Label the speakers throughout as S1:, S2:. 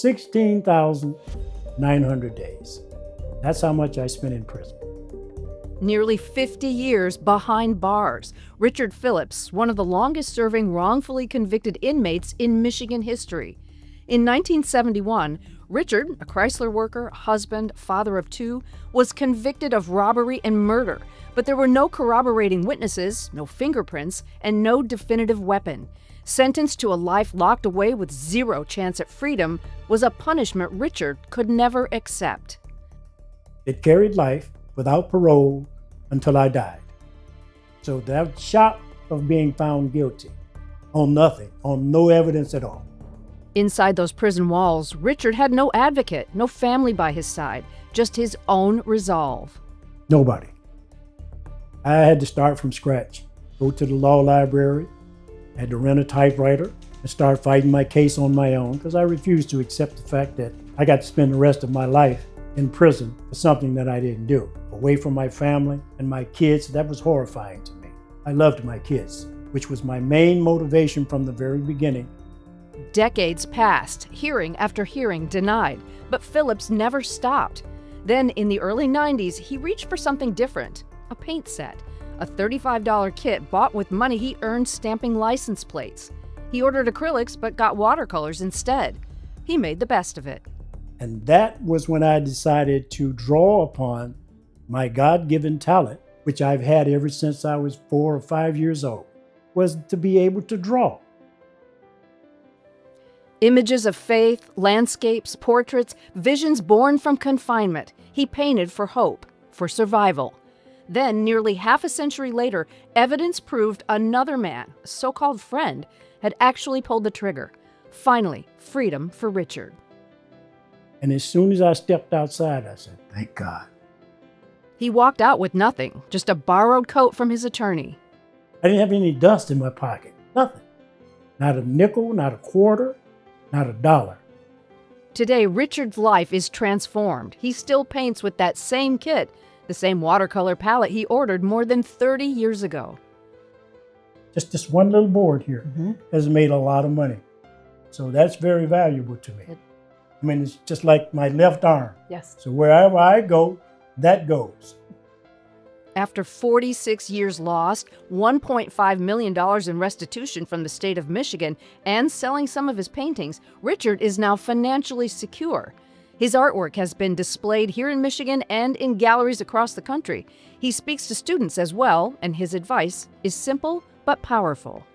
S1: 16,900 days. That's how much I spent in prison.
S2: Nearly 50 years behind bars. Richard Phillips, one of the longest-serving wrongfully convicted inmates in Michigan history. In 1971, Richard, a Chrysler worker, husband, father of two, was convicted of robbery and murder, but there were no corroborating witnesses, no fingerprints, and no definitive weapon. Sentenced to a life locked away with zero chance at freedom was a punishment Richard could never accept.
S1: It carried life without parole until I died. So that shock of being found guilty on nothing, on no evidence at all.
S2: Inside those prison walls, Richard had no advocate, no family by his side, just his own resolve.
S1: Nobody. I had to start from scratch, go to the law library, had to rent a typewriter and start fighting my case on my own because I refused to accept the fact that I got to spend the rest of my life in prison for something that I didn't do. Away from my family and my kids, that was horrifying to me. I loved my kids, which was my main motivation from the very beginning.
S2: Decades passed, hearing after hearing denied, but Phillips never stopped. Then in the early 90s, he reached for something different, a paint set, a $35 kit bought with money he earned stamping license plates. He ordered acrylics but got watercolors instead. He made the best of it.
S1: And that was when I decided to draw upon my God-given talent, which I've had ever since I was 4 or 5 years old, was to be able to draw.
S2: Images of faith, landscapes, portraits, visions born from confinement. He painted for hope, for survival. Then, nearly half a century later, evidence proved another man, a so-called friend, had actually pulled the trigger. Finally, freedom for Richard.
S1: And as soon as I stepped outside, I said, thank God.
S2: He walked out with nothing, just a borrowed coat from his attorney.
S1: I didn't have any dust in my pocket, nothing. Not a nickel, not a quarter, not a dollar.
S2: Today, Richard's life is transformed. He still paints with that same kit, the same watercolor palette he ordered more than 30 years ago.
S1: Just this one little board here has made a lot of money. So that's very valuable to me. I mean, it's just like my left arm.
S2: Yes.
S1: So wherever I go, that goes.
S2: After 46 years lost, $1.5 million in restitution from the state of Michigan, and selling some of his paintings, Richard is now financially secure. His artwork has been displayed here in Michigan and in galleries across the country. He speaks to students as well, and his advice is simple but powerful.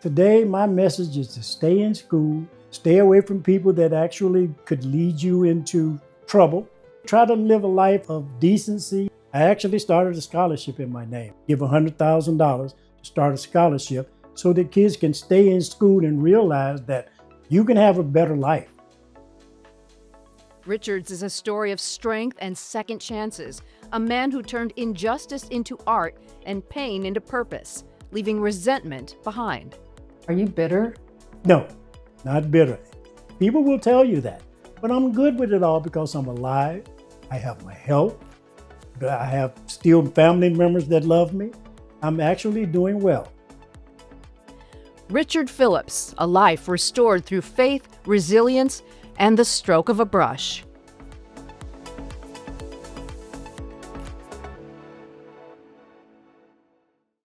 S1: Today, my message is to stay in school, stay away from people that actually could lead you into trouble. Try to live a life of decency. I actually started a scholarship in my name. Give $100,000 to start a scholarship so that kids can stay in school and realize that you can have a better life.
S2: Richard's is a story of strength and second chances, a man who turned injustice into art and pain into purpose, leaving resentment behind.
S3: Are you bitter?
S1: No, not bitter. People will tell you that, but I'm good with it all because I'm alive. I have my health. I have still family members that love me. I'm actually doing well.
S2: Richard Phillips, a life restored through faith, resilience, and the stroke of a brush.